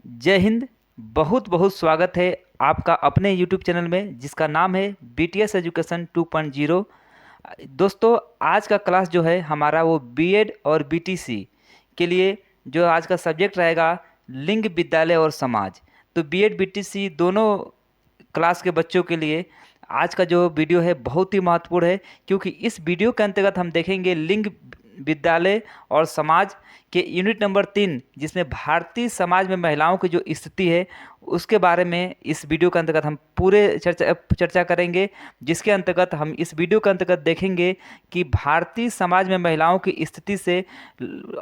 जय हिंद। बहुत बहुत स्वागत है आपका अपने यूट्यूब चैनल में जिसका नाम है BTS एजुकेशन 2.0। दोस्तों, आज का क्लास जो है हमारा वो बीएड और BTC के लिए जो आज का सब्जेक्ट रहेगा लिंग, विद्यालय और समाज। तो बीएड BTC दोनों क्लास के बच्चों के लिए आज का जो वीडियो है बहुत ही महत्वपूर्ण है, क्योंकि इस वीडियो के अंतर्गत हम देखेंगे लिंग, विद्यालय और समाज के यूनिट नंबर 3, जिसमें भारतीय समाज में महिलाओं की जो स्थिति है उसके बारे में इस वीडियो के अंतर्गत हम पूरे चर्चा करेंगे। जिसके अंतर्गत हम इस वीडियो के अंतर्गत देखेंगे कि भारतीय समाज में महिलाओं की स्थिति से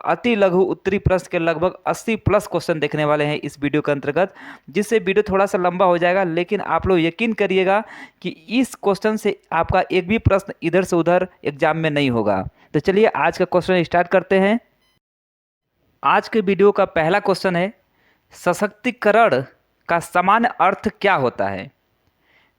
अति लघु उत्तरी प्रश्न के लगभग 80 प्लस क्वेश्चन देखने वाले हैं इस वीडियो के अंतर्गत, जिससे वीडियो थोड़ा सा लंबा हो जाएगा। लेकिन आप लोग यकीन करिएगा कि इस क्वेश्चन से आपका एक भी प्रश्न इधर से उधर एग्जाम में नहीं होगा। तो चलिए आज का क्वेश्चन स्टार्ट करते हैं। आज के वीडियो का पहला क्वेश्चन है, सशक्तिकरण का समान अर्थ क्या होता है।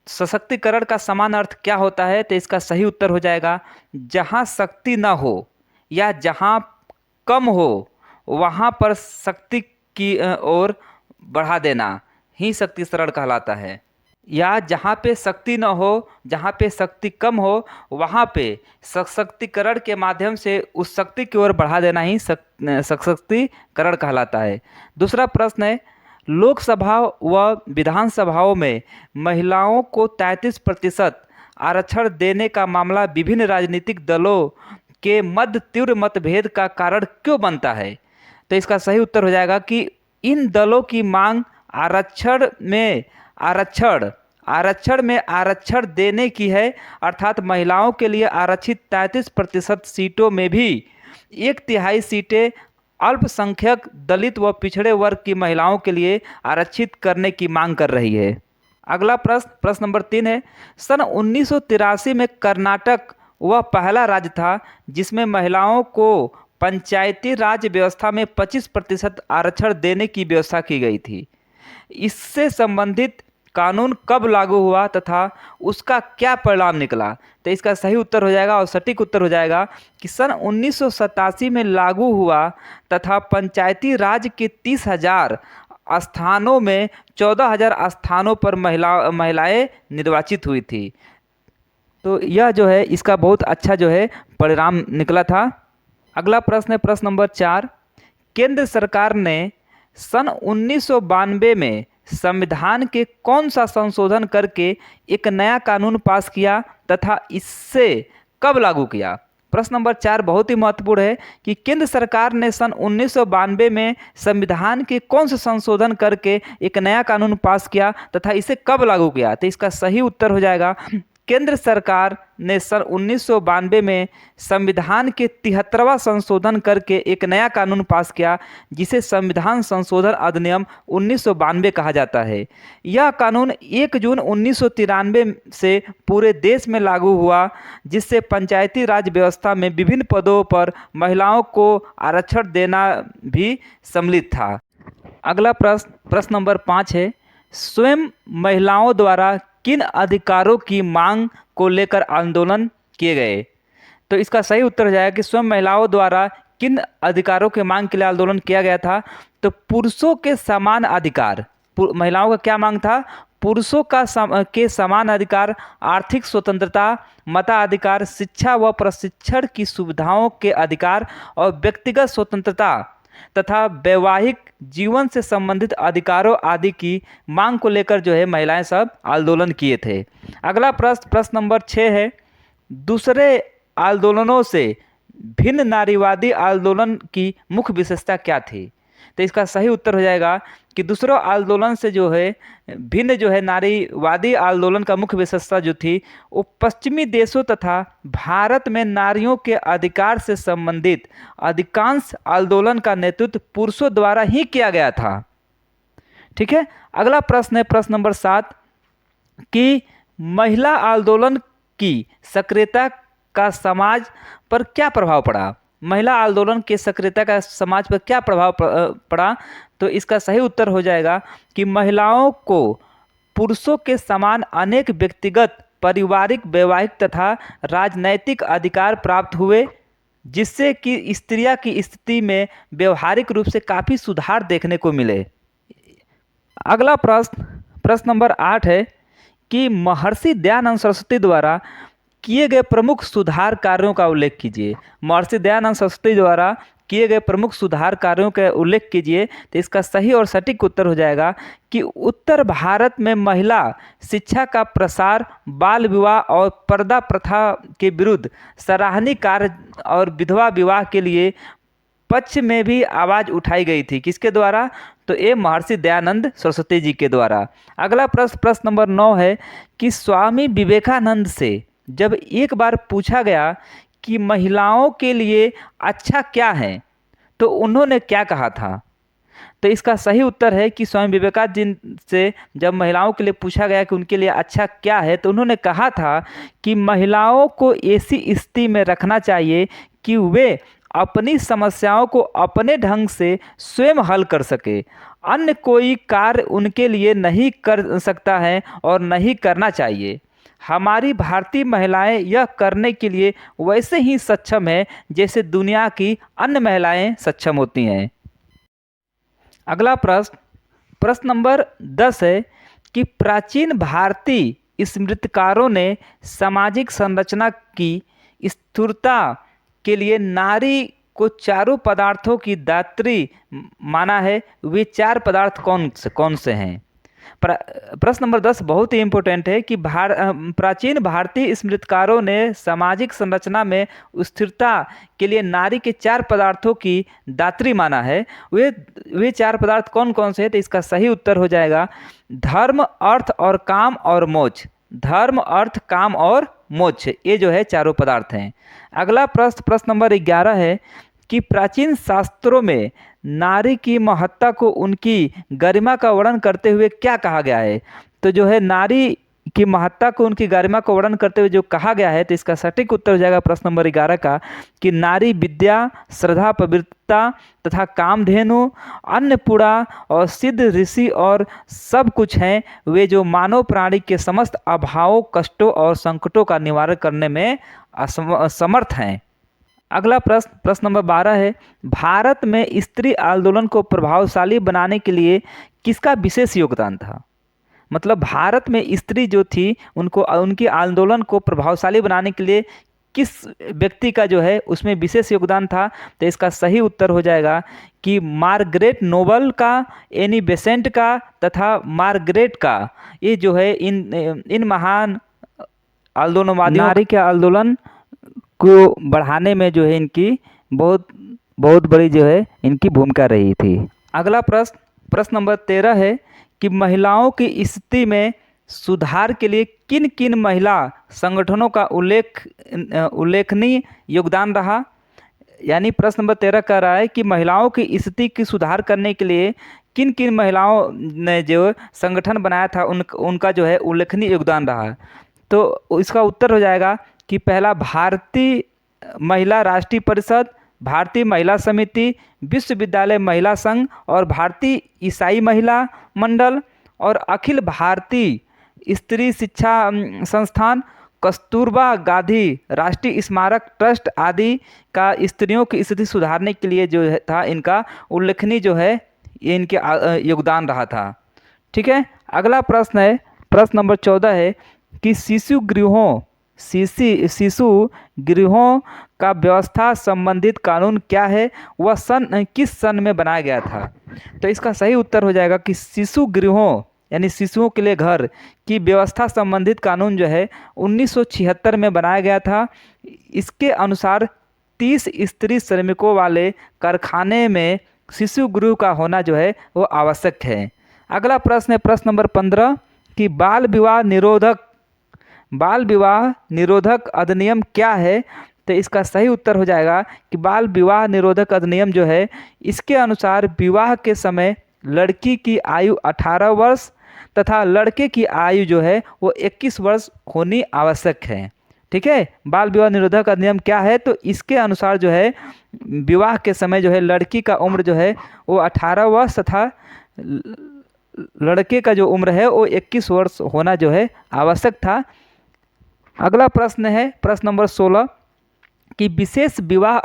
सशक्तिकरण का समान अर्थ क्या होता है, तो इसका सही उत्तर हो जाएगा, जहाँ शक्ति न हो या जहाँ कम हो वहाँ पर शक्ति की ओर बढ़ा देना ही शक्तिकरण कहलाता है। या जहाँ पे शक्ति न हो, जहाँ पे शक्ति कम हो वहाँ पे सशक्तिकरण के माध्यम से उस शक्ति की ओर बढ़ा देना ही सशक्तिकरण कहलाता है। दूसरा प्रश्न है, लोकसभा व विधानसभाओं में महिलाओं को 33% आरक्षण देने का मामला विभिन्न राजनीतिक दलों के मध्य तीव्र मतभेद का कारण क्यों बनता है। तो इसका सही उत्तर हो जाएगा कि इन दलों की मांग आरक्षण में आरक्षण देने की है, अर्थात महिलाओं के लिए आरक्षित 33% सीटों में भी 1/3 सीटें अल्पसंख्यक, दलित व पिछड़े वर्ग की महिलाओं के लिए आरक्षित करने की मांग कर रही है। अगला प्रश्न नंबर 3 है, सन 1983 में कर्नाटक वह पहला राज्य था जिसमें महिलाओं को पंचायती राज व्यवस्था में 25% आरक्षण देने की व्यवस्था की गई थी। इससे संबंधित कानून कब लागू हुआ तथा उसका क्या परिणाम निकला। तो इसका सही उत्तर हो जाएगा और सटीक उत्तर हो जाएगा कि सन 1987 में लागू हुआ तथा पंचायती राज के 30,000 स्थानों में 14,000 स्थानों पर महिलाएं निर्वाचित हुई थी। तो यह जो है इसका बहुत अच्छा जो है परिणाम निकला था। अगला प्रश्न है प्रश्न नंबर 4, केंद्र सरकार ने सन 1992 में संविधान के कौन सा संशोधन करके एक नया कानून पास किया तथा इससे कब लागू किया। प्रश्न नंबर 4 बहुत ही महत्वपूर्ण है कि केंद्र सरकार ने सन 1992 में संविधान के कौन सा संशोधन करके एक नया कानून पास किया तथा इसे कब लागू किया। तो इसका सही उत्तर हो जाएगा, केंद्र सरकार ने सन 1992 में संविधान के 73वां संशोधन करके एक नया कानून पास किया, जिसे संविधान संशोधन अधिनियम 1992 कहा जाता है। यह कानून 1 जून 1993 से पूरे देश में लागू हुआ, जिससे पंचायती राज व्यवस्था में विभिन्न पदों पर महिलाओं को आरक्षण देना भी सम्मिलित था। अगला प्रश्न नंबर 5 है, स्वयं महिलाओं द्वारा किन अधिकारों की मांग को लेकर आंदोलन किए गए। तो इसका सही उत्तर हो जाएगा कि स्वयं महिलाओं द्वारा किन अधिकारों के मांग के लिए आंदोलन किया गया था। तो पुरुषों के समान अधिकार, महिलाओं का क्या मांग था, पुरुषों के समान अधिकार, आर्थिक स्वतंत्रता, मताधिकार, शिक्षा व प्रशिक्षण की सुविधाओं के अधिकार और व्यक्तिगत स्वतंत्रता तथा वैवाहिक जीवन से संबंधित अधिकारों आदि की मांग को लेकर जो है महिलाएं सब आंदोलन किए थे। अगला प्रश्न नंबर 6 है, दूसरे आंदोलनों से भिन्न नारीवादी आंदोलन की मुख्य विशेषता क्या थी। तो इसका सही उत्तर हो जाएगा कि दूसरों आंदोलन से जो है भिन्न जो है नारीवादी आंदोलन का मुख्य विशेषता जो थी वो पश्चिमी देशों तथा भारत में नारियों के अधिकार से संबंधित अधिकांश आंदोलन का नेतृत्व पुरुषों द्वारा ही किया गया था। ठीक है। अगला प्रश्न है प्रश्न नंबर 7 कि महिला आंदोलन की सक्रियता का समाज पर क्या प्रभाव पड़ा। महिला आंदोलन के सक्रियता का समाज पर क्या प्रभाव पड़ा। तो इसका सही उत्तर हो जाएगा कि महिलाओं को पुरुषों के समान अनेक व्यक्तिगत, पारिवारिक, वैवाहिक तथा राजनैतिक अधिकार प्राप्त हुए, जिससे कि स्त्रियां की स्थिति में व्यवहारिक रूप से काफ़ी सुधार देखने को मिले। अगला प्रश्न प्रश्न नंबर 8 है कि महर्षि दयानंद सरस्वती द्वारा किए गए प्रमुख सुधार कार्यों का उल्लेख कीजिए। महर्षि दयानंद सरस्वती द्वारा किए गए प्रमुख सुधार कार्यों का उल्लेख कीजिए। तो इसका सही और सटीक उत्तर हो जाएगा कि उत्तर भारत में महिला शिक्षा का प्रसार, बाल विवाह और पर्दा प्रथा के विरुद्ध सराहनीय कार्य और विधवा विवाह के लिए पक्ष में भी आवाज़ उठाई गई थी। किसके द्वारा? तो ये महर्षि दयानंद सरस्वती जी के द्वारा। अगला प्रश्न प्रश्न नंबर 9 है कि स्वामी विवेकानंद से जब एक बार पूछा गया कि महिलाओं के लिए अच्छा क्या है, तो उन्होंने क्या कहा था? तो इसका सही उत्तर है कि स्वामी विवेकानंद जी से जब महिलाओं के लिए पूछा गया कि उनके लिए अच्छा क्या है, तो उन्होंने कहा था कि महिलाओं को ऐसी स्थिति में रखना चाहिए कि वे अपनी समस्याओं को अपने ढंग से स्वयं हल कर सके। अन्य कोई कार्य उनके लिए नहीं कर सकता है और नहीं करना चाहिए। हमारी भारतीय महिलाएं यह करने के लिए वैसे ही सक्षम हैं जैसे दुनिया की अन्य महिलाएं सक्षम होती हैं। अगला प्रश्न प्रश्न नंबर 10 है कि प्राचीन भारतीय स्मृतिकारों ने सामाजिक संरचना की स्थिरता के लिए नारी को चारों पदार्थों की दात्री माना है। वे चार पदार्थ कौन से हैं? प्रश्न नंबर 10 बहुत ही इम्पोर्टेंट है कि प्राचीन भारतीय स्मृतिकारों ने सामाजिक संरचना में स्थिरता के लिए नारी के चार पदार्थों की दात्री माना है। वे चार पदार्थ कौन कौन से हैं? तो इसका सही उत्तर हो जाएगा धर्म, अर्थ और काम और मोक्ष। धर्म, अर्थ, काम और मोक्ष, ये जो है चारों पदार्थ हैं। अगला प्रश्न प्रश्न नंबर 11 है कि प्राचीन शास्त्रों में नारी की महत्ता को उनकी गरिमा का वर्णन करते हुए क्या कहा गया है? तो जो है नारी की महत्ता को उनकी गरिमा को वर्णन करते हुए जो कहा गया है, तो इसका सटीक उत्तर हो जाएगा प्रश्न नंबर 11 का कि नारी विद्या, श्रद्धा, पवित्रता तथा कामधेनु, अन्नपूर्णा और सिद्ध ऋषि और सब कुछ हैं, वे जो मानव प्राणी के समस्त अभावों, कष्टों और संकटों का निवारण करने में समर्थ हैं। अगला प्रश्न प्रश्न नंबर 12 है भारत में स्त्री आंदोलन को प्रभावशाली बनाने के लिए किसका विशेष योगदान था? मतलब भारत में स्त्री जो थी उनको उनकी आंदोलन को प्रभावशाली बनाने के लिए किस व्यक्ति का जो है उसमें विशेष योगदान था? तो इसका सही उत्तर हो जाएगा कि मार्गरेट नोबल का, एनी बेसेंट का तथा मार्गरेट का। ये जो है इन महान आंदोलनवादियों नारी के आंदोलन को बढ़ाने में जो है इनकी बहुत बड़ी जो है इनकी भूमिका रही थी। अगला प्रश्न प्रश्न नंबर 13 है कि महिलाओं की स्थिति में सुधार के लिए किन किन महिला संगठनों का उल्लेखनीय योगदान रहा? यानी प्रश्न नंबर 13 कह रहा है कि महिलाओं की स्थिति की सुधार करने के लिए किन किन महिलाओं ने जो संगठन बनाया था उनका जो है उल्लेखनीय योगदान रहा। तो इसका उत्तर हो जाएगा कि पहला भारतीय महिला राष्ट्रीय परिषद, भारतीय महिला समिति, विश्वविद्यालय महिला संघ और भारतीय ईसाई महिला मंडल और अखिल भारतीय स्त्री शिक्षा संस्थान, कस्तूरबा गांधी राष्ट्रीय स्मारक ट्रस्ट आदि का स्त्रियों की स्थिति सुधारने के लिए जो था इनका उल्लेखनीय जो है ये इनके योगदान रहा था। ठीक है। अगला प्रश्न है प्रश्न नंबर 14 है कि शिशु गृहों का व्यवस्था संबंधित कानून क्या है? वह किस सन में बनाया गया था? तो इसका सही उत्तर हो जाएगा कि शिशु गृहों यानी शिशुओं के लिए घर की व्यवस्था संबंधित कानून जो है 1976 में बनाया गया था। इसके अनुसार 30 स्त्री श्रमिकों वाले कारखाने में शिशु गृह का होना जो है वो आवश्यक है। अगला प्रश्न है प्रश्न नंबर 15 कि बाल विवाह निरोधक अधिनियम क्या है? तो इसका सही उत्तर हो जाएगा कि बाल विवाह निरोधक अधिनियम जो है इसके अनुसार विवाह के समय लड़की की आयु 18 वर्ष तथा लड़के की आयु जो है वो 21 वर्ष होनी आवश्यक है। ठीक है। बाल विवाह निरोधक अधिनियम क्या है? तो इसके अनुसार जो है विवाह के समय जो है लड़की का उम्र जो है वो 18 वर्ष तथा लड़के का जो उम्र है वो 21 वर्ष होना जो है आवश्यक था। अगला प्रश्न है प्रश्न नंबर 16 कि विशेष विवाह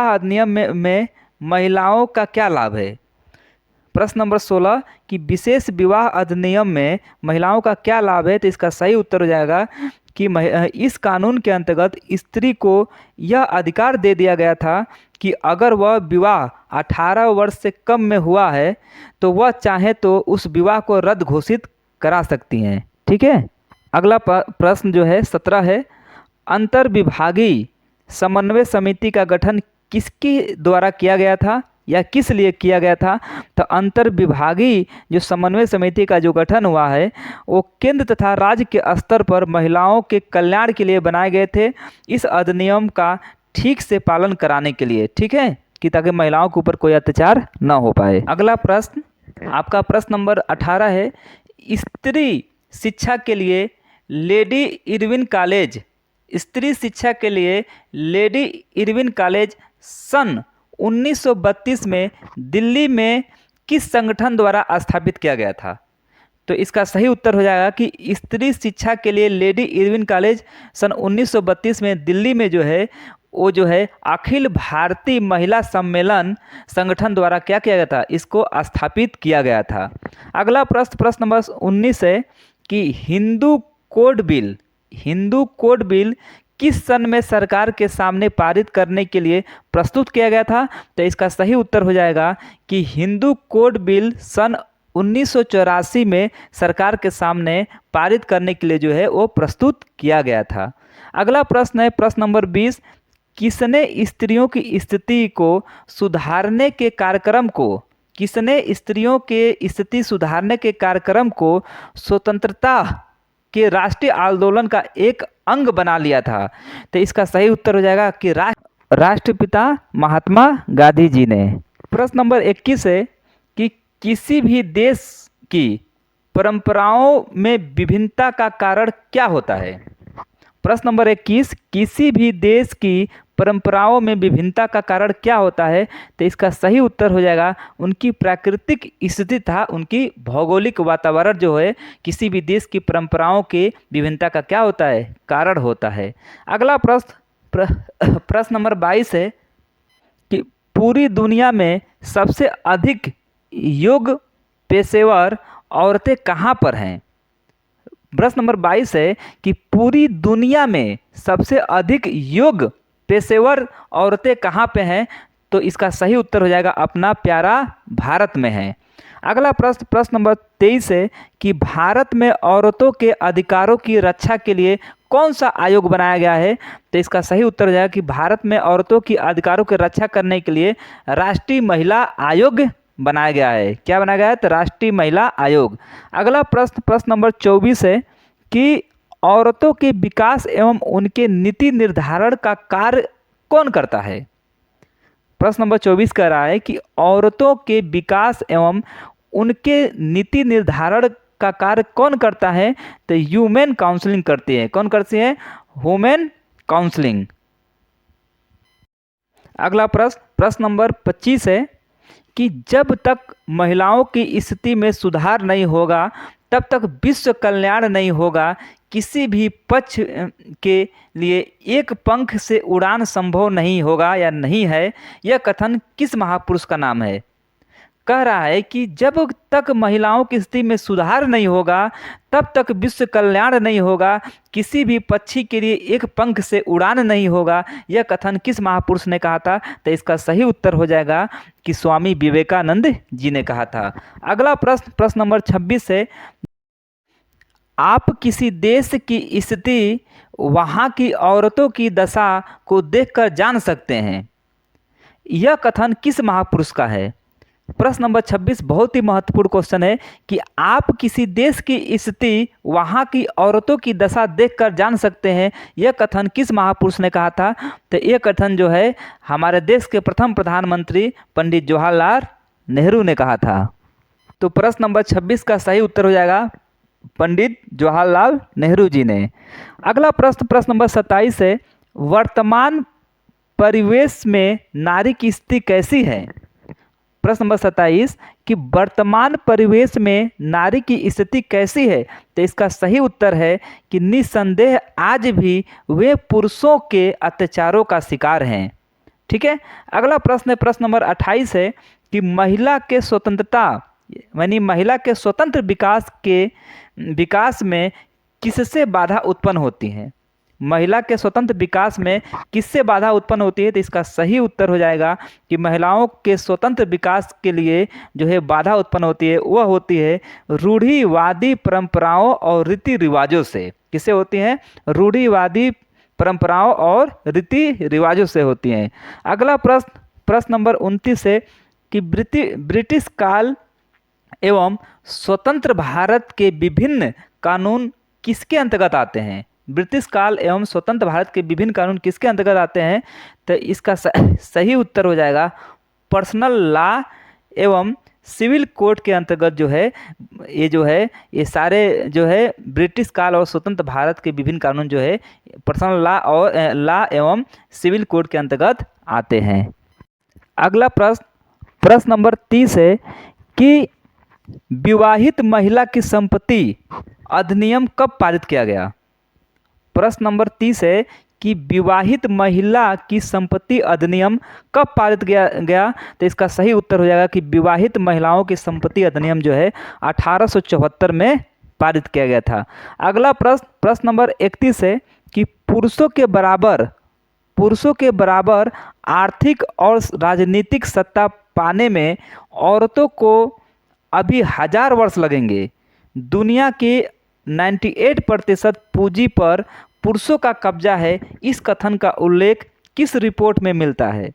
अधिनियम में महिलाओं का क्या लाभ है? प्रश्न नंबर 16 कि विशेष विवाह अधिनियम में महिलाओं का क्या लाभ है? तो इसका सही उत्तर हो जाएगा कि इस कानून के अंतर्गत स्त्री को यह अधिकार दे दिया गया था कि अगर वह विवाह 18 वर्ष से कम में हुआ है तो वह चाहे तो उस विवाह को रद्द घोषित करा सकती हैं। ठीक है। अगला प्रश्न जो है 17 है, अंतर्विभागीय समन्वय समिति का गठन किसके द्वारा किया गया था या किस लिए किया गया था? तो अंतर्विभागीय जो समन्वय समिति का जो गठन हुआ है वो केंद्र तथा राज्य के स्तर पर महिलाओं के कल्याण के लिए बनाए गए थे, इस अधिनियम का ठीक से पालन कराने के लिए। ठीक है, कि ताकि महिलाओं के ऊपर कोई अत्याचार न हो पाए। अगला प्रश्न आपका प्रश्न नंबर 18 है, स्त्री शिक्षा के लिए लेडी इरविन कॉलेज, स्त्री शिक्षा के लिए लेडी इरविन कॉलेज सन 1932 में दिल्ली में किस संगठन द्वारा स्थापित किया गया था? तो इसका सही उत्तर हो जाएगा कि स्त्री शिक्षा के लिए लेडी इरविन कॉलेज सन 1932 में दिल्ली में जो है वो जो है अखिल भारतीय महिला सम्मेलन संगठन द्वारा क्या किया गया था? इसको स्थापित किया गया था। अगला प्रश्न नंबर 19 है कि हिंदू कोड बिल किस सन में सरकार के सामने पारित करने के लिए प्रस्तुत किया गया था? तो इसका सही उत्तर हो जाएगा कि हिंदू कोड बिल सन 1984 में सरकार के सामने पारित करने के लिए जो है वो प्रस्तुत किया गया था। अगला प्रश्न है प्रश्न नंबर 20, किसने स्त्रियों की स्थिति को सुधारने के कार्यक्रम को स्वतंत्रता के राष्ट्रीय आंदोलन का एक अंग बना लिया था? तो इसका सही उत्तर हो जाएगा कि राष्ट्रपिता महात्मा गांधी जी ने। प्रश्न नंबर 21 है कि किसी भी देश की परंपराओं में विभिन्नता का कारण क्या होता है? प्रश्न नंबर 21, किसी भी देश की परंपराओं में विभिन्नता का कारण क्या होता है? तो इसका सही उत्तर हो जाएगा उनकी प्राकृतिक स्थिति तथा उनकी भौगोलिक वातावरण जो है किसी भी देश की परंपराओं के विभिन्नता का क्या होता है? कारण होता है। अगला प्रश्न नंबर 22 है कि पूरी दुनिया में सबसे अधिक योग पेशेवर औरतें कहाँ पर हैं? प्रश्न नंबर 22 है कि पूरी दुनिया में सबसे अधिक योग पेशेवर औरतें कहाँ पे हैं? तो इसका सही उत्तर हो जाएगा अपना प्यारा भारत में है। अगला प्रश्न नंबर 23 है कि भारत में औरतों के अधिकारों की रक्षा के लिए कौन सा आयोग बनाया गया है? तो इसका सही उत्तर हो जाएगा कि भारत में औरतों की अधिकारों की रक्षा करने के लिए राष्ट्रीय महिला आयोग बनाया गया है। क्या बनाया गया है? तो राष्ट्रीय महिला आयोग। अगला प्रश्न नंबर 24 है कि औरतों के विकास एवं उनके नीति निर्धारण का कार्य कौन करता है? प्रश्न नंबर 24 कह रहा है कि औरतों के विकास एवं उनके नीति निर्धारण का कार्य कौन करता है? तो ह्यूमन काउंसलिंग करती है। कौन करती है? Human counselling. अगला प्रश्न नंबर 25 है कि जब तक महिलाओं की स्थिति में सुधार नहीं होगा तब तक विश्व कल्याण नहीं होगा, किसी भी पक्ष के लिए एक पंख से उड़ान संभव नहीं होगा या नहीं है, यह कथन किस महापुरुष का नाम है? कह रहा है कि जब तक महिलाओं की स्थिति में सुधार नहीं होगा तब तक विश्व कल्याण नहीं होगा, किसी भी पक्षी के लिए एक पंख से उड़ान नहीं होगा, यह कथन किस महापुरुष ने कहा था? तो इसका सही उत्तर हो जाएगा कि स्वामी विवेकानंद जी ने कहा था। अगला प्रश्न नंबर 26 है, आप किसी देश की स्थिति वहाँ की औरतों की दशा को देखकर जान सकते हैं, यह कथन किस महापुरुष का है? प्रश्न नंबर 26 बहुत ही महत्वपूर्ण क्वेश्चन है कि आप किसी देश की स्थिति वहाँ की औरतों की दशा देखकर जान सकते हैं, यह कथन किस महापुरुष ने कहा था? तो यह कथन जो है हमारे देश के प्रथम प्रधानमंत्री पंडित जवाहरलाल नेहरू ने कहा था। तो प्रश्न नंबर 26 का सही उत्तर हो जाएगा पंडित जवाहरलाल नेहरू जी ने। अगला प्रश्न नंबर 27 है, वर्तमान परिवेश में नारी की स्थिति कैसी है? प्रश्न नंबर 27 कि वर्तमान परिवेश में नारी की स्थिति कैसी है? तो इसका सही उत्तर है कि निस्संदेह आज भी वे पुरुषों के अत्याचारों का शिकार हैं। ठीक है। अगला प्रश्न नंबर 28 है कि महिला के स्वतंत्रता यानी महिला के स्वतंत्र विकास में किससे बाधा उत्पन्न होती है? महिला के स्वतंत्र विकास में किससे बाधा उत्पन्न होती है? तो इसका सही उत्तर हो जाएगा कि महिलाओं के स्वतंत्र विकास के लिए जो है बाधा उत्पन्न होती है वह होती है रूढ़िवादी परंपराओं और रीति रिवाजों से। किससे होती हैं? रूढ़िवादी परंपराओं और रीति रिवाजों से होती हैं। अगला प्रश्न नंबर 29 है कि ब्रिटिश काल एवं स्वतंत्र भारत के विभिन्न कानून किसके अंतर्गत आते हैं? ब्रिटिश काल एवं स्वतंत्र भारत के विभिन्न कानून किसके अंतर्गत आते हैं? तो इसका सही उत्तर हो जाएगा पर्सनल लॉ एवं सिविल कोड के अंतर्गत जो है ये सारे जो है ब्रिटिश काल और स्वतंत्र भारत के विभिन्न कानून जो है पर्सनल लॉ एवं सिविल कोड के अंतर्गत आते हैं। अगला प्रश्न नंबर 30 है कि विवाहित महिला की संपत्ति अधिनियम कब पारित किया गया? प्रश्न नंबर 30 है कि विवाहित महिला की संपत्ति अधिनियम कब पारित गया? तो इसका सही उत्तर हो जाएगा कि विवाहित महिलाओं की संपत्ति अधिनियम जो है 1874 में पारित किया गया था। अगला प्रश्न नंबर 31 है कि पुरुषों के बराबर आर्थिक और राजनीतिक सत्ता पाने में औरतों को अभी 1000 वर्ष लगेंगे। दुनिया के 98% पूंजी पर पुरुषों का कब्जा है, इस कथन का उल्लेख किस रिपोर्ट में मिलता है?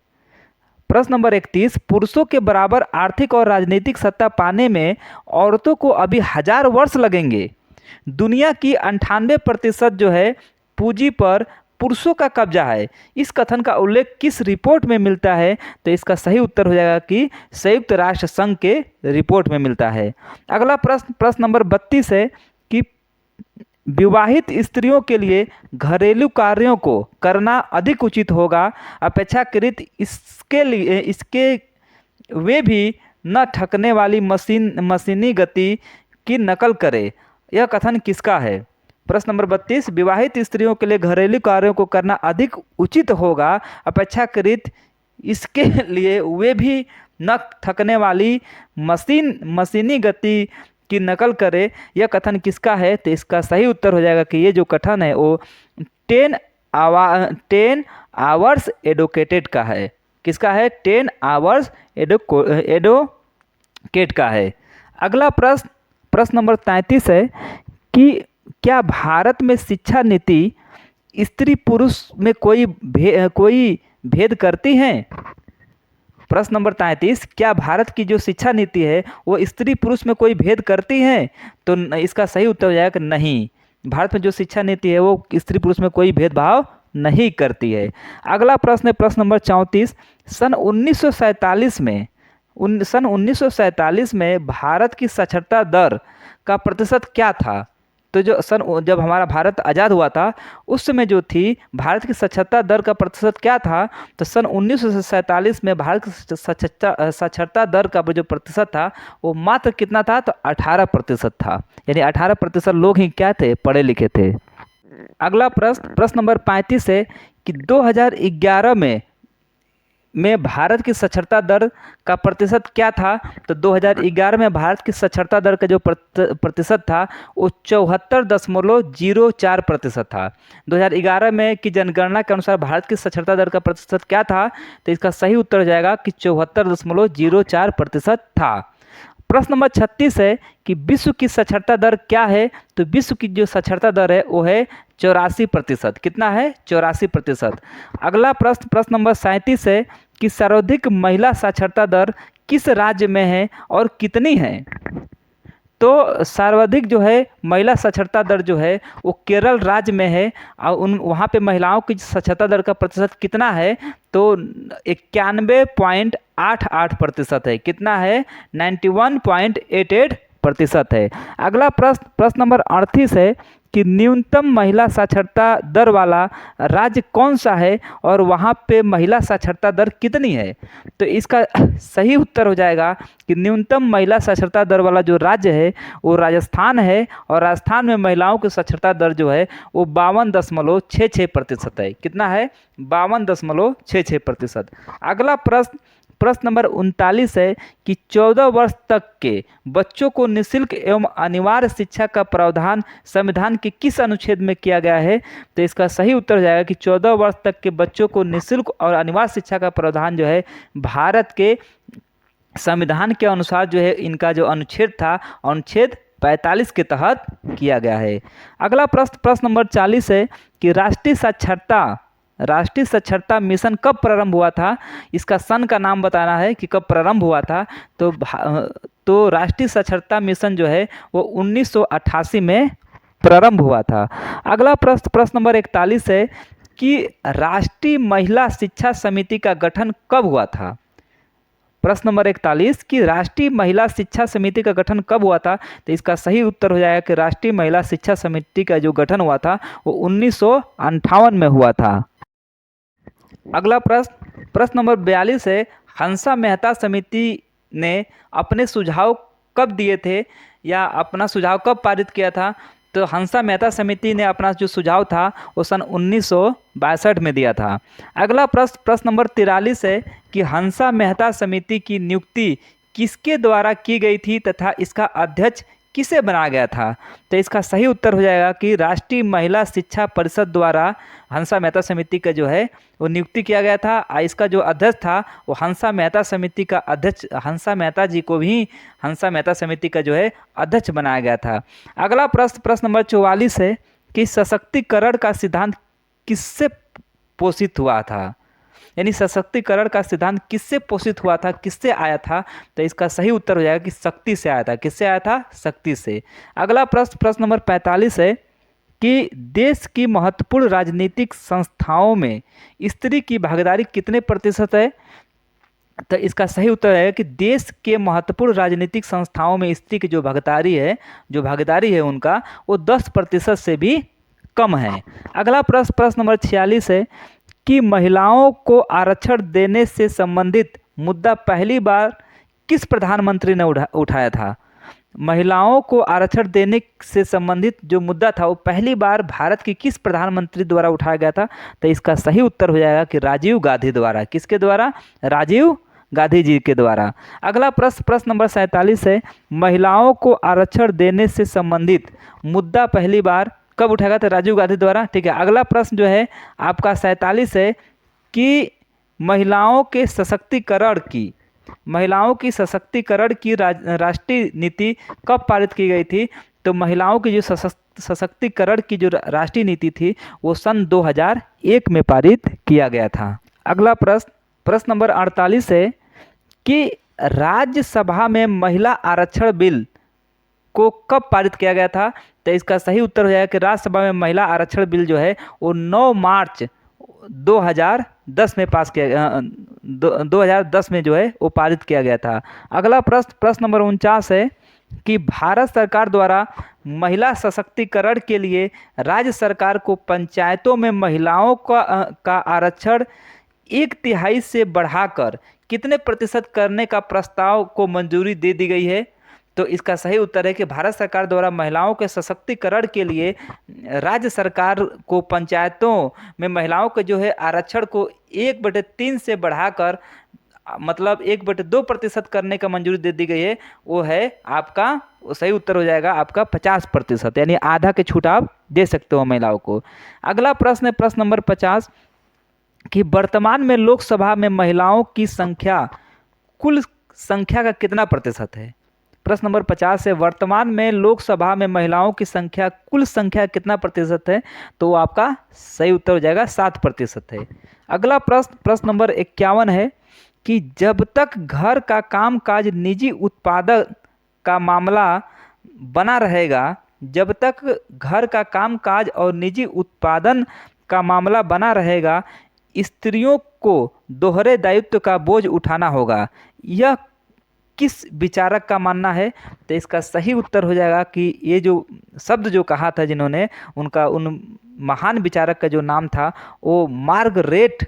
प्रश्न नंबर 31, पुरुषों के बराबर आर्थिक और राजनीतिक सत्ता पाने में औरतों को अभी 1000 वर्ष लगेंगे। दुनिया की 98% जो है पूंजी पर पुरुषों का कब्जा है, इस कथन का उल्लेख किस रिपोर्ट में मिलता है? तो इसका सही उत्तर हो जाएगा कि संयुक्त राष्ट्र संघ के रिपोर्ट में मिलता है। अगला प्रश्न नंबर 32 है कि विवाहित स्त्रियों के लिए घरेलू कार्यों को करना अधिक उचित होगा अपेक्षाकृत इसके वे भी न थकने वाली मशीनी गति की नकल करे। यह कथन किसका है? प्रश्न नंबर 32, विवाहित स्त्रियों के लिए घरेलू कार्यों को करना अधिक उचित होगा अपेक्षाकृत इसके लिए वे भी न थकने वाली मशीनी गति की नकल करे। यह कथन किसका है? तो इसका सही उत्तर हो जाएगा कि ये जो कथन है वो 10 आवर्स एडोकेटेड का है। किसका है? 10 आवर्स एडोकेट का है। अगला प्रश्न नंबर 33 है कि क्या भारत में शिक्षा नीति स्त्री पुरुष में कोई भेद करती है? प्रश्न नंबर 33, क्या भारत की जो शिक्षा नीति है वो स्त्री पुरुष में कोई भेद करती है? तो इसका सही उत्तर हो जाएगा कि नहीं, भारत में जो शिक्षा नीति है वो स्त्री पुरुष में कोई भेदभाव नहीं करती है। अगला प्रश्न है प्रश्न नंबर 34, सन 1947 में भारत की साक्षरता दर का प्रतिशत क्या था? तो जब हमारा भारत आज़ाद हुआ था उस समय जो थी भारत की साक्षरता दर का प्रतिशत क्या था? तो सन 1947 में भारत की साक्षरता दर का जो प्रतिशत था वो मात्र कितना था? तो 18% था। यानी 18% लोग ही क्या थे? पढ़े लिखे थे। अगला प्रश्न नंबर 35 है कि 2011 में भारत की साक्षरता दर का प्रतिशत क्या था? तो 2011 में भारत की साक्षरता दर का जो प्रतिशत था वो 74.04% था। 2011 में की जनगणना के अनुसार भारत की साक्षरता दर का प्रतिशत क्या था? तो इसका सही उत्तर हो जाएगा कि 74.04% था। प्रश्न नंबर 36 है कि विश्व की साक्षरता दर क्या है? तो विश्व की जो साक्षरता दर है वो है 84%। कितना है? 84%। अगला प्रश्न नंबर 37 है कि सर्वाधिक महिला साक्षरता दर किस राज्य में है और कितनी है? तो सर्वाधिक जो है महिला साक्षरता दर जो है वो केरल राज्य में है और वहाँ पे महिलाओं की साक्षरता दर का प्रतिशत कितना है? तो 91.88% है। कितना है? 91.88% है। अगला प्रश्न नंबर 38 है कि न्यूनतम महिला साक्षरता दर वाला राज्य कौन सा है और वहाँ पे महिला साक्षरता दर कितनी है? तो इसका सही उत्तर हो जाएगा कि न्यूनतम महिला साक्षरता दर वाला जो राज्य है वो राजस्थान है और राजस्थान में महिलाओं की साक्षरता दर जो है वो 52.66% है। कितना है? 52.66%। अगला प्रश्न नंबर 39 है कि 14 वर्ष तक के बच्चों को निःशुल्क एवं अनिवार्य शिक्षा का प्रावधान संविधान के किस अनुच्छेद में किया गया है? तो इसका सही उत्तर हो जाएगा कि 14 वर्ष तक के बच्चों को निःशुल्क और अनिवार्य शिक्षा का प्रावधान जो है भारत के संविधान के अनुसार जो है इनका जो अनुच्छेद था, अनुच्छेद 45 के तहत किया गया है। अगला प्रश्न नंबर 40 है कि राष्ट्रीय साक्षरता मिशन कब प्रारंभ हुआ था? इसका सन का नाम बताना है कि कब प्रारंभ हुआ था। तो राष्ट्रीय साक्षरता मिशन जो है वो 1988 में प्रारंभ हुआ था। अगला प्रश्न नंबर 41 है कि राष्ट्रीय महिला शिक्षा समिति का गठन कब हुआ था? प्रश्न नंबर 41 कि राष्ट्रीय महिला शिक्षा समिति का गठन कब हुआ था? तो इसका सही उत्तर हो जाएगा कि राष्ट्रीय महिला शिक्षा समिति का जो गठन हुआ था वो 1958 में हुआ था। अगला प्रश्न नंबर 42 है, हंसा मेहता समिति ने अपने सुझाव कब दिए थे या अपना सुझाव कब पारित किया था? तो हंसा मेहता समिति ने अपना जो सुझाव था वो सन 1962 में दिया था। अगला प्रश्न नंबर 43 है कि हंसा मेहता समिति की नियुक्ति किसके द्वारा की गई थी तथा इसका अध्यक्ष किसे बनाया गया था? तो इसका सही उत्तर हो जाएगा कि राष्ट्रीय महिला शिक्षा परिषद द्वारा हंसा मेहता समिति का जो है वो नियुक्ति किया गया था। इसका जो अध्यक्ष था वो हंसा मेहता समिति का अध्यक्ष, हंसा मेहता जी को भी हंसा मेहता समिति का जो है अध्यक्ष बनाया गया था। अगला प्रश्न नंबर 44 है कि सशक्तिकरण का सिद्धांत किससे पोषित हुआ था? यानी सशक्तिकरण का सिद्धांत किससे पोषित हुआ था, किससे आया था? तो इसका सही उत्तर हो जाएगा कि शक्ति से आया था। किससे आया था? शक्ति से। अगला प्रश्न नंबर 45 है कि देश की महत्वपूर्ण राजनीतिक संस्थाओं में स्त्री की भागीदारी कितने प्रतिशत है? तो इसका सही उत्तर है कि देश के महत्वपूर्ण राजनीतिक संस्थाओं में स्त्री की जो भागीदारी है उनका वो 10% से भी कम है। अगला प्रश्न नंबर 46 है कि महिलाओं को आरक्षण देने से संबंधित मुद्दा पहली बार किस प्रधानमंत्री ने उठाया था? महिलाओं को आरक्षण देने से संबंधित जो मुद्दा था वो पहली बार भारत की किस प्रधानमंत्री द्वारा उठाया गया था? तो इसका सही उत्तर हो जाएगा कि राजीव गांधी द्वारा। किसके द्वारा? राजीव गांधी जी के द्वारा। अगला प्रश्न नंबर 47 है, महिलाओं को आरक्षण देने से संबंधित मुद्दा पहली बार कब उठाया गया था? राजीव गांधी द्वारा। ठीक है। अगला प्रश्न जो है आपका 47 है कि महिलाओं के सशक्तिकरण की राष्ट्रीय नीति कब पारित की गई थी? तो महिलाओं की जो सशक्तिकरण की जो राष्ट्रीय नीति थी वो सन 2001 में पारित किया गया था। अगला प्रश्न नंबर 48 है कि राज्यसभा में महिला आरक्षण बिल को कब पारित किया गया था? तो इसका सही उत्तर हो जाएगा कि राज्यसभा में महिला आरक्षण बिल जो है वो 9 मार्च 2010 में पास किया गया, 2010 में जो है वो पारित किया गया था। अगला प्रश्न नंबर 49 है कि भारत सरकार द्वारा महिला सशक्तिकरण के लिए राज्य सरकार को पंचायतों में महिलाओं का आरक्षण 1/3 से बढ़ाकर कितने प्रतिशत करने का प्रस्ताव को मंजूरी दे दी गई है? तो इसका सही उत्तर है कि भारत सरकार द्वारा महिलाओं के सशक्तिकरण के लिए राज्य सरकार को पंचायतों में महिलाओं के जो है आरक्षण को 1/3 से बढ़ाकर मतलब 1/2% करने का मंजूरी दे दी गई है। वो है आपका, वो सही उत्तर हो जाएगा आपका 50%, यानी आधा के छूट आप दे सकते हो महिलाओं को। अगला प्रश्न है प्रश्न नंबर 50 कि वर्तमान में लोकसभा में महिलाओं की संख्या कुल संख्या का कितना प्रतिशत है? प्रश्न नंबर 50 है वर्तमान में लोकसभा में महिलाओं की संख्या कुल संख्या कितना प्रतिशत है? तो आपका सही उत्तर हो जाएगा 7% है। अगला प्रश्न नंबर 51 है कि जब तक घर का कामकाज निजी उत्पादन का मामला बना रहेगा, जब तक घर का कामकाज और निजी उत्पादन का मामला बना रहेगा, स्त्रियों को दोहरे दायित्व का बोझ उठाना होगा। यह किस विचारक का मानना है? तो इसका सही उत्तर हो जाएगा कि ये जो शब्द जो कहा था जिन्होंने, उन महान विचारक का जो नाम था वो मार्गरेट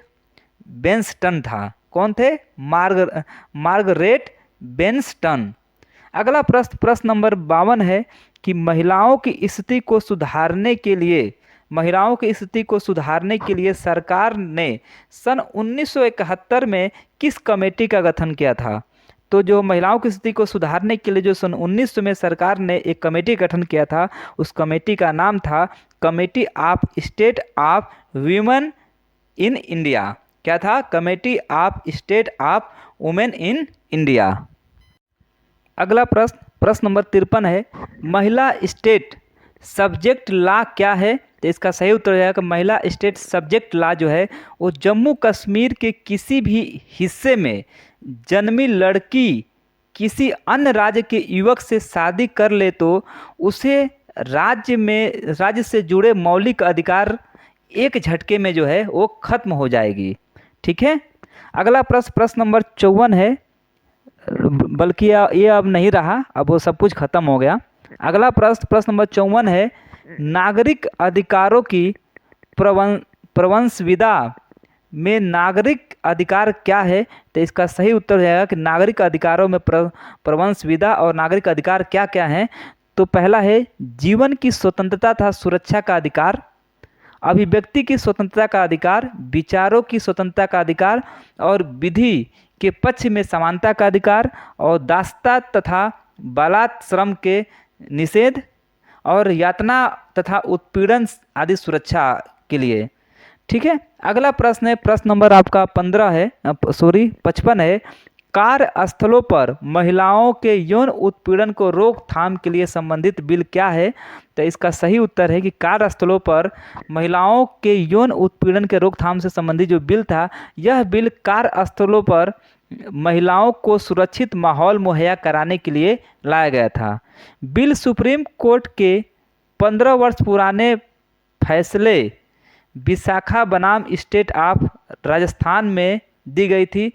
बेंसटन था। कौन थे? मार्गरेट बेंसटन। अगला प्रश्न नंबर 52 है कि महिलाओं की स्थिति को सुधारने के लिए महिलाओं की स्थिति को सुधारने के लिए सरकार ने सन 1971 में किस कमेटी का गठन किया था? तो जो महिलाओं की स्थिति को सुधारने के लिए जो सन 1900 में सरकार ने एक कमेटी गठन किया था, उस कमेटी का नाम था committee of state of women in India. क्या था? Committee of state of women in India. अगला प्रश्न नंबर 53 है, महिला स्टेट सब्जेक्ट लॉ क्या है? तो इसका सही उत्तर है कि महिला स्टेट सब्जेक्ट लॉ जो है वो जम्मू कश्मीर के किसी भी हिस्से में जन्मी लड़की किसी अन्य राज्य के युवक से शादी कर ले तो उसे राज्य से जुड़े मौलिक अधिकार एक झटके में जो है वो खत्म हो जाएगी। ठीक है। अगला प्रश्न नंबर 54 है, बल्कि ये अब नहीं रहा, अब वो सब कुछ खत्म हो गया। अगला प्रश्न नंबर 54 है, नागरिक अधिकारों की प्रवंशविदा में नागरिक अधिकार क्या है? तो इसका सही उत्तर हो जाएगा कि नागरिक अधिकारों में प्रवंशविदा और नागरिक अधिकार क्या क्या हैं। तो पहला है जीवन की स्वतंत्रता तथा सुरक्षा का अधिकार, अभिव्यक्ति की स्वतंत्रता का अधिकार, विचारों की स्वतंत्रता का अधिकार और विधि के पक्ष में समानता का अधिकार और दासता तथा बालात श्रम के निषेध और यातना तथा उत्पीड़न आदि सुरक्षा के लिए। ठीक है। अगला प्रश्न है, प्रश्न नंबर आपका 55 है, कार्यस्थलों पर महिलाओं के यौन उत्पीड़न को रोकथाम के लिए संबंधित बिल क्या है? तो इसका सही उत्तर है कि कार्यस्थलों पर महिलाओं के यौन उत्पीड़न के रोकथाम से संबंधित जो बिल था, यह बिल कार्यस्थलों पर महिलाओं को सुरक्षित माहौल मुहैया कराने के लिए लाया गया था। बिल सुप्रीम कोर्ट के 15 वर्ष पुराने फैसले विशाखा बनाम स्टेट ऑफ राजस्थान में दी गई थी।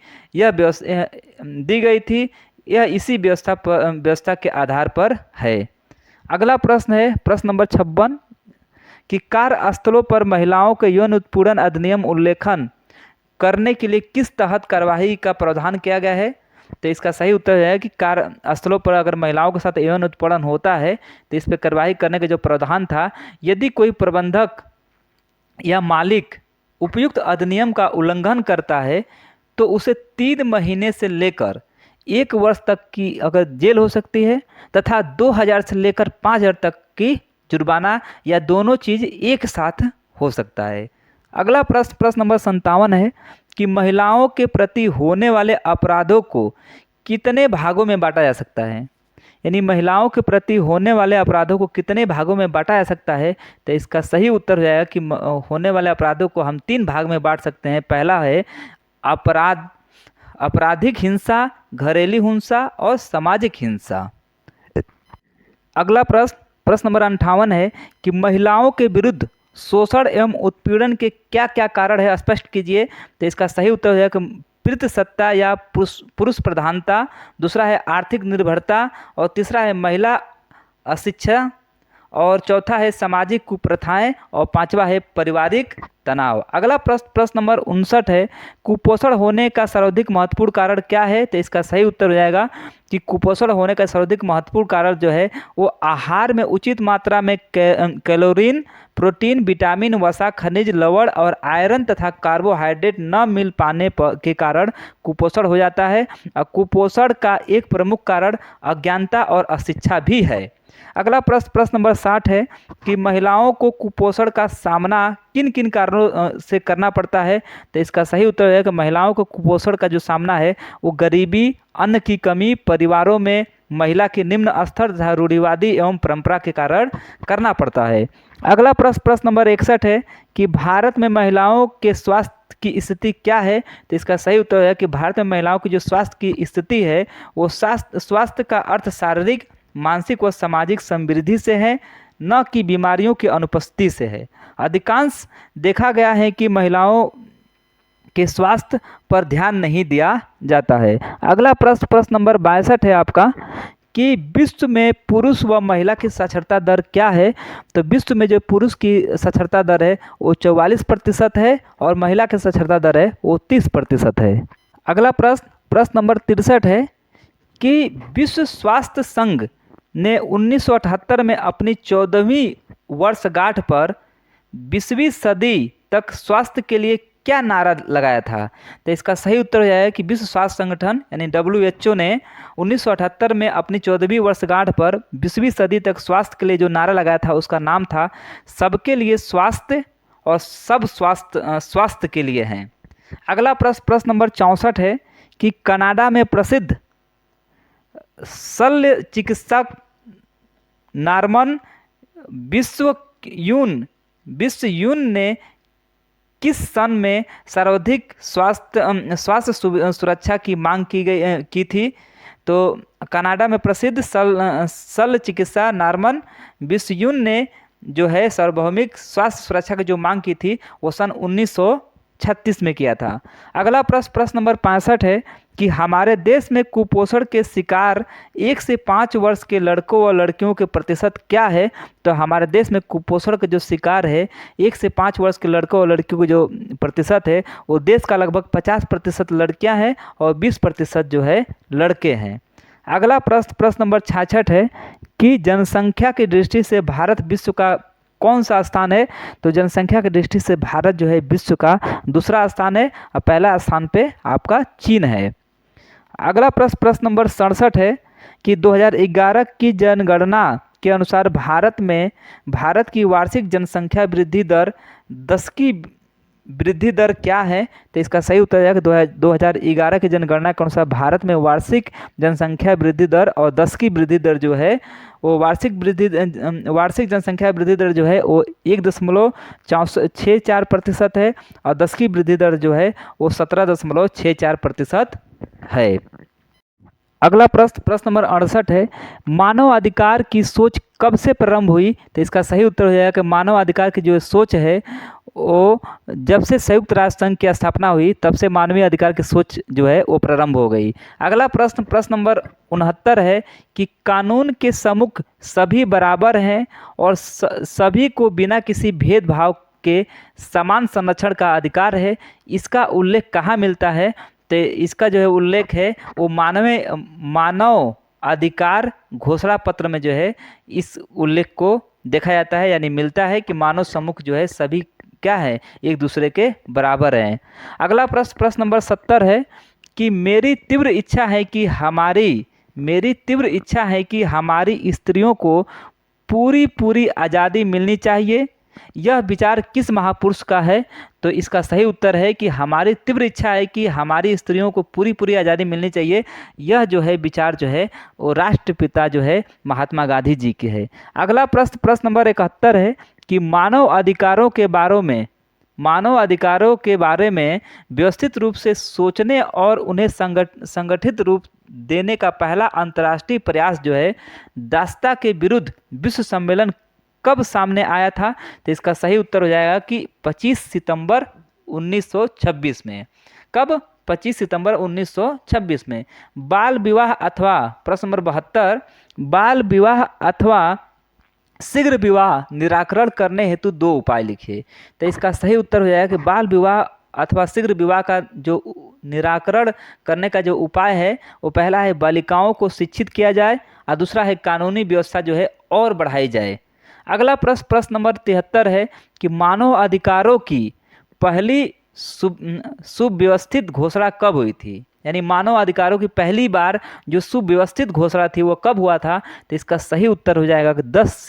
यह इसी व्यवस्था के आधार पर है। अगला प्रश्न है, प्रश्न नंबर 56 कि कार्यस्थलों पर महिलाओं के यौन उत्पीड़न अधिनियम उल्लेखन करने के लिए किस तहत कार्यवाही का प्रावधान किया गया है? तो इसका सही उत्तर है कि कार्यस्थलों पर अगर महिलाओं के साथ यौन उत्पीड़न होता है तो इस पर कार्यवाही करने का जो प्रावधान था, यदि कोई प्रबंधक या मालिक उपयुक्त अधिनियम का उल्लंघन करता है तो उसे 3 महीने से लेकर 1 वर्ष तक की अगर जेल हो सकती है तथा 2000 से लेकर 5000 तक की जुर्माना या दोनों चीज़ एक साथ हो सकता है। अगला प्रश्न नंबर 57 है कि महिलाओं के प्रति होने वाले अपराधों को कितने भागों में बांटा जा सकता है? यानी महिलाओं के प्रति होने वाले अपराधों को कितने भागों में बांटा जा सकता है? तो इसका सही उत्तर हो जाएगा कि होने वाले अपराधों को हम 3 भाग में बांट सकते हैं। पहला है आपराधिक हिंसा, घरेलू हिंसा और सामाजिक हिंसा। अगला प्रश्न नंबर 58 है कि महिलाओं के विरुद्ध शोषण एवं उत्पीड़न के क्या क्या कारण है, स्पष्ट कीजिए। तो इसका सही उत्तर हो जाएगा कि पितृसत्ता या पुरुष प्रधानता, दूसरा है आर्थिक निर्भरता और तीसरा है महिला अशिक्षा और चौथा है सामाजिक कुप्रथाएं और पांचवा है पारिवारिक तनाव। अगला प्रश्न नंबर 59 है, कुपोषण होने का सर्वाधिक महत्वपूर्ण कारण क्या है? तो इसका सही उत्तर हो जाएगा कि कुपोषण होने का सर्वाधिक महत्वपूर्ण कारण जो है वो आहार में उचित मात्रा में कैलोरीन, प्रोटीन, विटामिन, वसा, खनिज, लवण और आयरन तथा कार्बोहाइड्रेट न मिल पाने के कारण कुपोषण हो जाता है। और कुपोषण का एक प्रमुख कारण अज्ञानता और अशिक्षा भी है। अगला प्रश्न नंबर 60 है कि महिलाओं को कुपोषण का सामना किन किन कारणों से करना पड़ता है? तो इसका सही उत्तर है कि महिलाओं को कुपोषण का जो सामना है वो गरीबी, अन्न की कमी, परिवारों में महिला के निम्न स्तर तथा रूढ़िवादी एवं परंपरा के कारण करना पड़ता है। अगला प्रश्न नंबर 61 है कि भारत में महिलाओं के स्वास्थ्य की स्थिति क्या है? तो इसका सही उत्तर है कि भारत में महिलाओं की जो स्वास्थ्य की स्थिति है वो स्वास्थ्य का अर्थ शारीरिक, मानसिक व सामाजिक समृद्धि से है, न कि बीमारियों की अनुपस्थिति से है। अधिकांश देखा गया है कि महिलाओं के स्वास्थ्य पर ध्यान नहीं दिया जाता है। अगला प्रश्न नंबर 62 है आपका कि विश्व में पुरुष व महिला की साक्षरता दर क्या है? तो विश्व में जो पुरुष की साक्षरता दर है वो 44% है और महिला की साक्षरता दर है वो 30% है। अगला प्रश्न नंबर 63 है कि विश्व स्वास्थ्य संघ ने 1978 में अपनी 14वीं वर्षगांठ पर 20वीं सदी तक स्वास्थ्य के लिए क्या नारा लगाया था? तो इसका सही उत्तर हो जाएगा कि विश्व स्वास्थ्य संगठन यानी WHO ने 1978 में अपनी 14वीं वर्षगांठ पर 20वीं सदी तक स्वास्थ्य के लिए जो नारा लगाया था उसका नाम था सबके लिए स्वास्थ्य और सब स्वास्थ्य के लिए हैं। अगला प्रश्न नंबर 64 है कि कनाडा में प्रसिद्ध शल्य चिकित्सक नॉर्मन विश्वयून ने किस सन में सर्वाधिक स्वास्थ्य सुरक्षा की मांग की थी? तो कनाडा में प्रसिद्ध शल्य चिकित्सा नॉर्मन विश्वयून ने जो है सार्वभौमिक स्वास्थ्य सुरक्षा की जो मांग की थी वो सन 1936 में किया था। अगला प्रश्न नंबर 65 है कि हमारे देश में कुपोषण के शिकार 1 से 5 वर्ष के लड़कों और लड़कियों के प्रतिशत क्या है? तो हमारे देश में कुपोषण के जो शिकार है 1 से 5 वर्ष के लड़कों और लड़कियों के जो प्रतिशत है वो देश का लगभग 50% लड़कियां हैं और 20% जो है लड़के हैं। अगला प्रश्न नंबर 66 है कि जनसंख्या की दृष्टि से भारत विश्व का कौन सा स्थान है? तो जनसंख्या की दृष्टि से भारत जो है विश्व का दूसरा स्थान है और पहला स्थान पे आपका चीन है। अगला प्रश्न नंबर 67 है कि 2011 की जनगणना के अनुसार भारत की वार्षिक जनसंख्या वृद्धि दर 10 की वृद्धि दर क्या है? तो इसका सही उत्तर है कि 2011 की जनगणना के अनुसार भारत में वार्षिक जनसंख्या वृद्धि दर और 10 की वृद्धि दर जो है वो वार्षिक जनसंख्या वृद्धि दर जो है वो 1.64% है और 10 की वृद्धि दर जो है वो 17.64% है। अगला प्रश्न नंबर 68 है मानव अधिकार की सोच कब से प्रारंभ हुई? तो इसका सही उत्तर हो जाएगा कि मानव अधिकार की जो सोच है वो जब से संयुक्त राष्ट्र संघ की स्थापना हुई तब से मानवीय अधिकार की सोच जो है वो प्रारंभ हो गई। अगला प्रश्न नंबर 69 है कि कानून के सम्मुख सभी बराबर हैं और सभी को बिना किसी भेदभाव के समान संरक्षण का अधिकार है। इसका उल्लेख कहाँ मिलता है? तो इसका जो है उल्लेख है वो मानव अधिकार घोषणा पत्र में जो है इस उल्लेख को देखा जाता है, यानी मिलता है कि मानव सम्मुख जो है सभी क्या है एक दूसरे के बराबर हैं। अगला प्रश्न नंबर 70 है कि मेरी तीव्र इच्छा है कि हमारी स्त्रियों को पूरी आज़ादी मिलनी चाहिए। यह विचार किस महापुरुष का है? तो इसका सही उत्तर है कि हमारी तीव्र इच्छा है कि हमारी स्त्रियों को पूरी आज़ादी मिलनी चाहिए। यह जो है विचार जो है वो राष्ट्रपिता जो है महात्मा गांधी जी के है। अगला प्रश्न नंबर 71 है कि मानव अधिकारों के बारे में व्यवस्थित रूप से सोचने और उन्हें संगठित रूप देने का पहला अंतर्राष्ट्रीय प्रयास जो है दास्ता के विरुद्ध विश्व सम्मेलन कब सामने आया था? तो इसका सही उत्तर हो जाएगा कि 25 सितंबर 1926 में। कब? 25 सितंबर 1926 में। बाल विवाह अथवा प्रश्न नंबर 72 बाल विवाह अथवा शीघ्र विवाह निराकरण करने हेतु 2 उपाय लिखिए। तो इसका सही उत्तर हो जाएगा कि बाल विवाह अथवा शीघ्र विवाह का जो निराकरण करने का जो उपाय है वो पहला है बालिकाओं को शिक्षित किया जाए और दूसरा है कानूनी व्यवस्था जो है और बढ़ाई जाए। अगला प्रश्न नंबर 73 है कि मानव अधिकारों की पहली सुव्यवस्थित घोषणा कब हुई थी? यानी मानव अधिकारों की पहली बार जो सुव्यवस्थित घोषणा थी वो कब हुआ था? तो इसका सही उत्तर हो जाएगा कि 10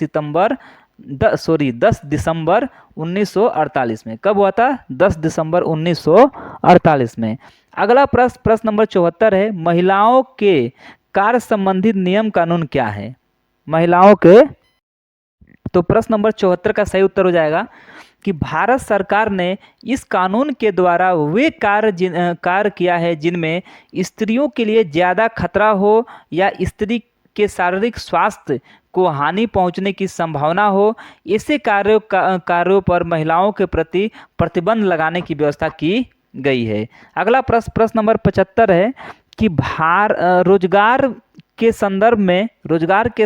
दिसंबर 1948 में। कब हुआ था? 10 दिसंबर 1948 में। अगला प्रश्न नंबर 74 है महिलाओं के कार्य संबंधित नियम कानून क्या है? महिलाओं के तो प्रश्न नंबर 74 का सही उत्तर हो जाएगा कि भारत सरकार ने इस कानून के द्वारा वे कार्य किया है जिनमें स्त्रियों के लिए ज़्यादा खतरा हो या स्त्री के शारीरिक स्वास्थ्य को हानि पहुंचने की संभावना हो। ऐसे कार्यों पर महिलाओं के प्रति प्रतिबंध लगाने की व्यवस्था की गई है। अगला प्रश्न नंबर 75 है कि रोजगार के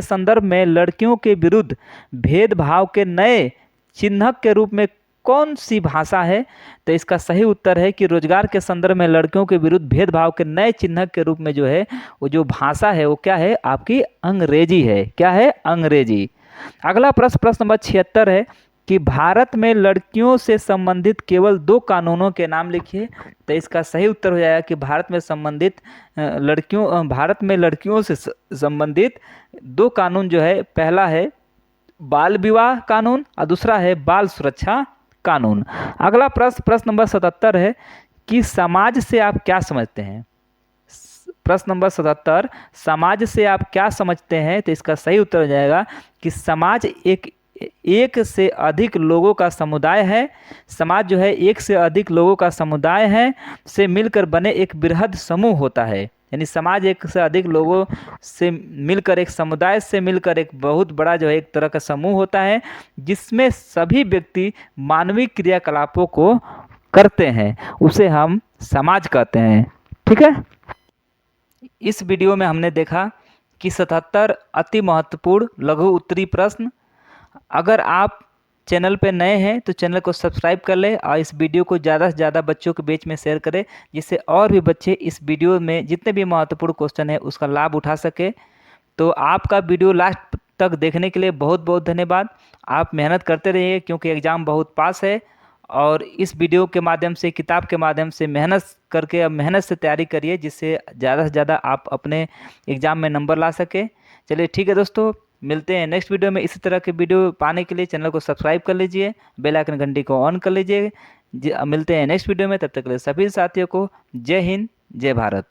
संदर्भ में लड़कियों के विरुद्ध भेदभाव के नए चिन्हक के रूप में कौन सी भाषा है? तो इसका सही उत्तर है कि रोजगार के संदर्भ में लड़कियों के विरुद्ध भेदभाव के नए चिन्हक के रूप में जो है वो जो भाषा है वो क्या है? आपकी अंग्रेजी है। क्या है? अंग्रेजी। अगला प्रश्न नंबर 76 है कि भारत में लड़कियों से संबंधित केवल 2 कानूनों के नाम लिखिए। तो इसका सही उत्तर हो जाएगा कि भारत में लड़कियों से संबंधित 2 कानून जो है, पहला है बाल विवाह कानून और दूसरा है बाल सुरक्षा कानून। अगला प्रश्न नंबर 77 है कि समाज से आप क्या समझते हैं। प्रश्न नंबर 77, समाज से आप क्या समझते हैं। तो इसका सही उत्तर हो जाएगा कि समाज एक से अधिक लोगों का समुदाय है। समाज जो है एक से अधिक लोगों का समुदाय है से मिलकर बने एक बृहद समूह होता है। यानी समाज एक से अधिक लोगों से मिलकर, एक समुदाय से मिलकर एक बहुत बड़ा जो है एक तरह का समूह होता है, जिसमें सभी व्यक्ति मानवीय क्रियाकलापों को करते हैं, उसे हम समाज कहते हैं। ठीक है। इस वीडियो में हमने देखा कि 77 अति महत्वपूर्ण लघु उत्तरीय प्रश्न। अगर आप चैनल पे नए हैं तो चैनल को सब्सक्राइब कर लें और इस वीडियो को ज़्यादा से ज़्यादा बच्चों के बीच में शेयर करें, जिससे और भी बच्चे इस वीडियो में जितने भी महत्वपूर्ण क्वेश्चन है उसका लाभ उठा सके। तो आपका वीडियो लास्ट तक देखने के लिए बहुत बहुत धन्यवाद। आप मेहनत करते रहिए क्योंकि एग्ज़ाम बहुत पास है, और इस वीडियो के माध्यम से, किताब के माध्यम से मेहनत करके, अब मेहनत से तैयारी करिए, जिससे ज़्यादा से ज़्यादा आप अपने एग्ज़ाम में नंबर ला सके। चलिए ठीक है दोस्तों, मिलते हैं नेक्स्ट वीडियो में। इसी तरह के वीडियो पाने के लिए चैनल को सब्सक्राइब कर लीजिए, बेल आइकन घंटी को ऑन कर लीजिए। मिलते हैं नेक्स्ट वीडियो में, तब तक के लिए सभी साथियों को जय हिंद, जय भारत।